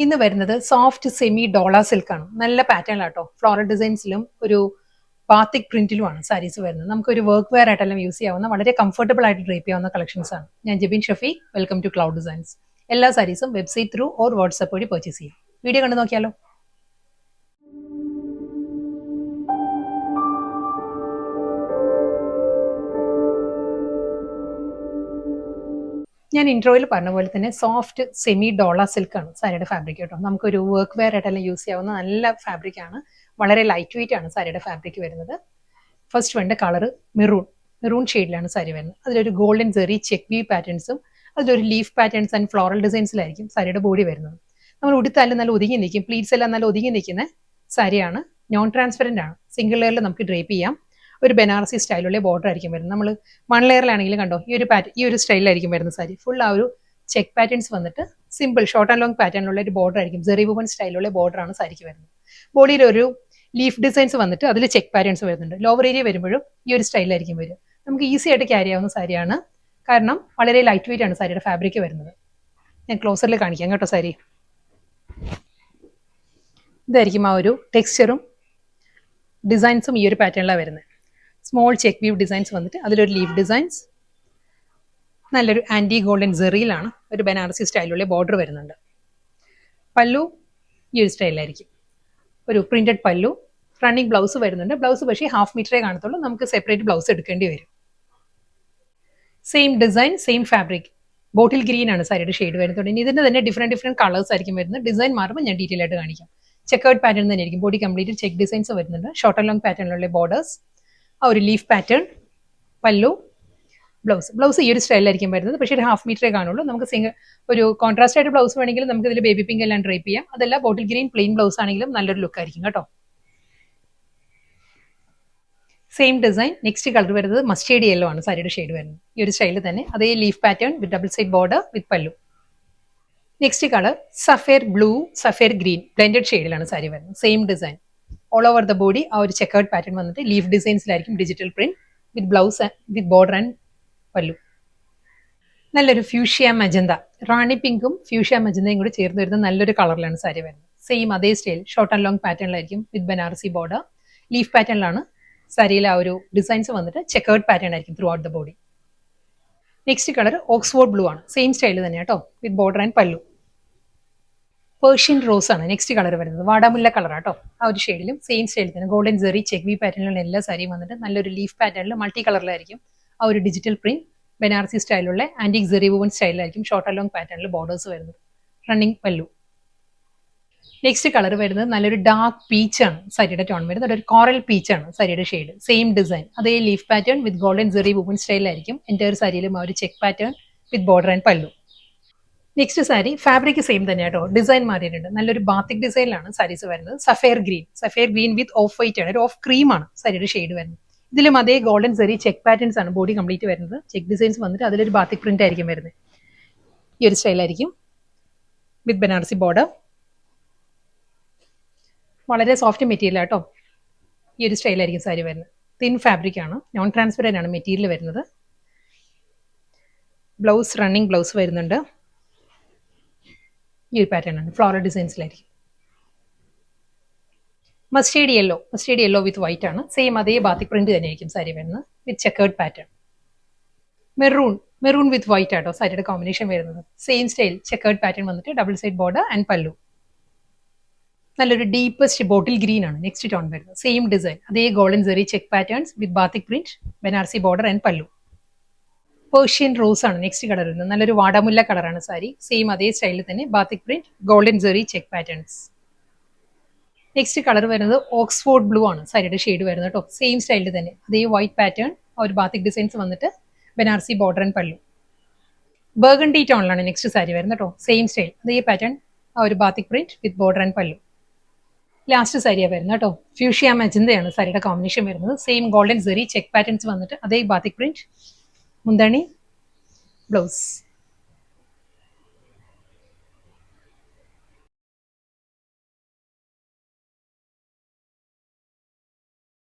ഇന്ന് വരുന്നത് soft semi ഡോള സിൽക്കാണ്. നല്ല പാറ്റേണിലാട്ടോ. ഫ്ലോറൽ ഡിസൈൻസിലും ഒരു ബാത്തിക് പ്രിന്റിലുമാണ് സാരീസ് വരുന്നത്. നമുക്കൊരു വർക്ക് വെയർ ആയിട്ടെല്ലാം യൂസ് ചെയ്യാവുന്ന വളരെ കംഫർട്ടബിൾ ആയിട്ട് ഡ്രേപ്പ് ചെയ്യാവുന്ന കളക്ഷൻസ് ആണ്. ഞാൻ Jebin Shafi, welcome to Cloud Designs. എല്ലാ സാരീസും വെബ്സൈറ്റ് ത്രൂ ഓർ വാട്സ്ആപ്പ് വഴി പർച്ചേസ് ചെയ്യാം. വീഡിയോ കണ്ടു നോക്കിയാലോ. ഞാൻ ഇൻട്രോയിൽ പറഞ്ഞ പോലെ തന്നെ സോഫ്റ്റ് സെമി ഡോള സിൽക്കാണ് സാരിയുടെ ഫാബ്രിക് കേട്ടോ. നമുക്കൊരു വർക്ക് വെയർ ആയിട്ടെല്ലാം യൂസ് ചെയ്യാവുന്ന നല്ല ഫാബ്രിക് ആണ്. വളരെ ലൈറ്റ് വെയിറ്റ് ആണ് സാരിയുടെ ഫാബ്രിക് വരുന്നത്. ഫസ്റ്റ് വേണ്ട കളർ മെറൂൺ ഷെയ്ഡിലാണ് സാരി വരുന്നത്. അതിലൊരു ഗോൾഡൻ സെറി ചെക്ക് വീവ് പാറ്റേൺസും അതിലൊരു ലീഫ് പാറ്റേൺസ് ആൻഡ് ഫ്ലോറൽ ഡിസൈൻസിലായിരിക്കും സാരിയുടെ ബോഡി വരുന്നത്. നമ്മൾ ഉടുത്താലും നല്ല ഒതുങ്ങി നിൽക്കും, പ്ലീറ്റ്സ് എല്ലാം നല്ല ഒതുങ്ങി നിൽക്കുന്ന സാരിയാണ്. നോൺ ട്രാൻസ്പെറന്റ് ആണ്. സിംഗിൾ ലെയറിൽ നമുക്ക് ഡ്രേപ്പ് ചെയ്യാം. ഒരു ബനാറസി സ്റ്റൈലുള്ള ബോർഡർ ആയിരിക്കും വരുന്നത്. നമ്മൾ വൺ ലെയറിലാണെങ്കിലും കണ്ടോ ഈ ഒരു സ്റ്റൈലിലായിരിക്കും വരുന്ന സാരി. ഫുൾ ആ ഒരു ചെക്ക് പാറ്റേൺസ് വന്നിട്ട് സിമ്പിൾ ഷോർട്ട് ആൻഡ് ലോങ് പാറ്റേണിലുള്ള ഒരു ബോർഡർ ആയിരിക്കും. ജെറി വുമൺ സ്റ്റൈലുള്ള ബോർഡർ ആണ് സാരിക്ക് വരുന്നത്. ബോഡിയിൽ ഒരു ലീഫ് ഡിസൈൻസ് വന്നിട്ട് അതിൽ ചെക്ക് പാറ്റേൺസ് വരുന്നുണ്ട്. ലോവർ ഏരിയ വരുമ്പോഴും ഈ ഒരു സ്റ്റൈലായിരിക്കും വരും. നമുക്ക് ഈസി ആയിട്ട് ക്യാരി ആവുന്ന സാരിയാണ്. കാരണം വളരെ ലൈറ്റ് വെയിറ്റ് ആണ് സാരിയുടെ ഫാബ്രിക് വരുന്നത്. ഞാൻ ക്ലോസറിൽ കാണിക്കാം കേട്ടോ സാരി. ഇതായിരിക്കും ആ ഒരു ടെക്സ്ചറും ഡിസൈൻസും ഈ ഒരു പാറ്റേണിലാണ് വരുന്നത്. സ്മോൾ ചെക്ക് വീവ് ഡിസൈൻസ് വന്നിട്ട് അതിലൊരു ലീഫ് ഡിസൈൻസ്, നല്ലൊരു ആൻറ്റി ഗോൾഡൻ സെറിയിലാണ് ഒരു ബനാറസി സ്റ്റൈലുള്ള ബോർഡർ വരുന്നുണ്ട്. പല്ലു ഈ ഒരു സ്റ്റൈലായിരിക്കും. ഒരു പ്രിന്റഡ് പല്ലു, റണ്ണിങ് ബ്ലൗസ് വരുന്നുണ്ട്. ബ്ലൗസ് പക്ഷേ ഹാഫ് മീറ്ററേ കാണത്തുള്ളൂ. നമുക്ക് സെപ്പറേറ്റ് ബ്ലൗസ് എടുക്കേണ്ടി വരും. Same design, same fabric. ബോട്ടിൽ ഗ്രീൻ ആണ് സാരിയുടെ ഷെയ്ഡ് വരുന്നത്. ഇനി ഇതിന്റെ തന്നെ ഡിഫറെന്റ് കളേഴ്സ് ആയിരിക്കും വരുന്നത്. ഡിസൈൻ മാറുമ്പോൾ ഞാൻ ഡീറ്റെയിൽ ആയിട്ട് കാണിക്കാം. ചെക്കൗട്ട് പാറ്റേൺ തന്നെ ആയിരിക്കും. ബോഡി കംപ്ലീറ്റ് ചെക്ക് ഡിസൈൻസ് വരുന്നുണ്ട്. ഷോർട്ട് ആൻഡ് ലോങ് പാറ്റേണിലുള്ള ബോർഡേഴ്സ്, ആ ഒരു ലീഫ് പാറ്റേൺ, പല്ലു, ബ്ലൗസ് ഈ ഒരു സ്റ്റൈലായിരിക്കും വരുന്നത്. പക്ഷേ ഒരു ഹാഫ് മീറ്ററേ കാണുള്ളൂ. നമുക്ക് ഒരു കോൺട്രാസ്റ്റ് ആയിട്ട് ബ്ലൗസ് വേണമെങ്കിൽ നമുക്ക് ഇതിൽ ബേബി പിങ്ക് എല്ലാം ഡ്രേപ്പ് ചെയ്യാം. അതല്ല ബോട്ടിൽ ഗ്രീൻ പ്ലെയിൻ ബ്ലൗസ് ആണെങ്കിലും നല്ലൊരു ലുക്ക് ആയിരിക്കും കേട്ടോ. Same design. നെക്സ്റ്റ് കളർ വരുന്നത് മസ്റ്റേർഡ് യെല്ലോ ആണ് സാരിയുടെ ഷെയ്ഡ് വരുന്നത്. ഈ ഒരു സ്റ്റൈലിൽ തന്നെ അതേ leaf pattern with double side border with pallu. Next colour sapphire blue, sapphire green blended ഷെയ്ഡിലാണ് സാരി വരുന്നത്. Same design. All over the body ആ ഒരു ചെക്കൗട്ട് പാറ്റേൺ വന്നിട്ട് ലീഫ് ഡിസൈൻസിലായിരിക്കും. Digital print with blouse with border and pallu. നല്ലൊരു ഫ്യൂഷ്യ മജന്ത, റാണി പിങ്കും fuchsia മജന്തയും കൂടി ചേർന്ന് വരുന്ന നല്ലൊരു കളറിലാണ് സാരി വരുന്നത്. സെയിം അതേ സ്റ്റൈൽ ഷോർട്ട് ആൻഡ് ലോങ് പാറ്റേണിലായിരിക്കും വിത്ത് ബനാറസി ബോർഡർ. ലീഫ് പാറ്റേണിലാണ് സാരിയിൽ ആ ഒരു ഡിസൈൻസ് വന്നിട്ട് ചെക്കൗട്ട് പാറ്റേൺ ആയിരിക്കും throughout the body. Next colour Oxford blue ആണ്. സെയിം സ്റ്റൈൽ തന്നെ കേട്ടോ, with border and pallu. Persian rose ആണ് നെക്സ്റ്റ് കളർ വരുന്നത്. വാടാമുല്ല കളർ ആട്ടോ. ആ ഒരു ഷെയ്ഡിലും സെയിം സ്റ്റൈലിൽ തന്നെ ഗോൾഡൻ സെറി ചെക്ക് വി പാറ്റേണിലുള്ള എല്ലാ സാരിയും വന്നിട്ട് നല്ലൊരു ലീഫ് പാറ്റേണിൽ മൾട്ടി കളറിലായിരിക്കും. ആ ഒരു ഡിജിറ്റൽ പ്രിന്റ് ബനാറസി സ്റ്റൈലുള്ള ആന്റിക് ജെറി വുമൺ സ്റ്റൈലിലായിരിക്കും ഷോർട്ട് ആൻഡ് ലോങ് പാറ്റേണിൽ ബോർഡേഴ്സ് വരുന്നത്. റണ്ണിങ് പല്ലു. നെക്സ്റ്റ് കളർ വരുന്നത് നല്ലൊരു ഡാർക്ക് പീച്ച് ആണ് സാരിയുടെ ടോൺ വരുന്നത്. ഒരു കോറൽ പീച്ച് ആണ് സാരിയുടെ ഷെയ്ഡ്. സെയിം ഡിസൈൻ അതേ leaf pattern with golden zari woven സ്റ്റൈലിലായിരിക്കും. എൻറ്റയർ സാരിയിലും ആ ഒരു check pattern with border and pallu. Next sari fabric same തന്നെ കേട്ടോ, ഡിസൈൻ മാറിയിട്ടുണ്ട്. നല്ലൊരു ബാത്തിക് ഡിസൈനിലാണ് സാരീസ് വരുന്നത്. Sapphire green with off white ആണ്. ഒരു ഓഫ് ക്രീം ആണ് സാരിയുടെ ഷെയ്ഡ് വരുന്നത്. ഇതിലും അതേ ഗോൾഡൻ സെറി ചെക്ക് പാറ്റേൺസ് ആണ് ബോഡി കംപ്ലീറ്റ് വരുന്നത്. ചെക്ക് ഡിസൈൻസ് വന്നിട്ട് അതിലൊരു ബാത്തിക് പ്രിന്റ് ആയിരിക്കും വരുന്നത്. ഈ ഒരു സ്റ്റൈലായിരിക്കും വിത്ത് ബനാറസി ബോർഡർ. വളരെ സോഫ്റ്റ് മെറ്റീരിയൽ ആട്ടോ. ഈ ഒരു സ്റ്റൈലായിരിക്കും സാരി വരുന്നത്. തിൻ ഫാബ്രിക് ആണ്, നോൺ ട്രാൻസ്പെറന്റ് ആണ് മെറ്റീരിയൽ വരുന്നത്. ബ്ലൗസ് റണ്ണിങ് ബ്ലൗസ് വരുന്നുണ്ട്. ഈ ഒരു പാറ്റേൺ ആണ്, ഫ്ലോറൽ ഡിസൈൻസിലായിരിക്കും. മസ്റ്റേർഡ് യെല്ലോ വിത്ത് വൈറ്റ് ആണ്. സെയിം അതേ ബാത്തിക് പ്രിന്റ് തന്നെയായിരിക്കും സാരി വരുന്നത് with checkered pattern. Maroon with white ആട്ടോ സാരിയുടെ കോമ്പിനേഷൻ വരുന്നത്. സെയിം സ്റ്റൈൽ ചെക്കേർഡ് പാറ്റേൺ വന്നിട്ട് double side border and pallu. നല്ലൊരു ഡീപ്പസ്റ്റ് ബോട്ടിൽ ഗ്രീൻ ആണ് നെക്സ്റ്റ് ടോൺ വരുന്നത്. സെയിം ഡിസൈൻ അതേ golden zari check patterns with batik print Banarasi border and pallu. Persian rose ആണ് next colour വരുന്നത്. നല്ലൊരു വാടാമുല്ല കളറാണ് സാരി. സെയിം അതേ സ്റ്റൈലിൽ തന്നെ batik print golden zari check patterns. Next colour വരുന്നത് ഓക്സ്ഫോർഡ് ബ്ലൂ ആണ് സാരിയുടെ ഷെയ്ഡ് വരുന്നത് കേട്ടോ. സെയിം സ്റ്റൈലിൽ തന്നെ അതേ വൈറ്റ് പാറ്റേൺ ആ ഒരു ബാത്തിക് ഡിസൈൻസ് വന്നിട്ട് ബനാറസി ബോർഡർ ആൻഡ് പല്ലു. ബർഗണ്ടി ടോണിലാണ് നെക്സ്റ്റ് സാരി വരുന്നത് കേട്ടോ. സെയിം സ്റ്റൈൽ അതേ പാറ്റേൺ ആ ഒരു batik print with border and പല്ലു. ലാസ്റ്റ് സാരിയാണ് വരുന്നത് കേട്ടോ. ഫ്യൂഷ്യ മജന്തയാണ് സാരിയുടെ കോമ്പിനേഷൻ വരുന്നത്. Same golden zari check patterns വന്നിട്ട് അതേ ബാത്തിക് പ്രിന്റ്, മുന്താണി, ബ്ലൗസ്.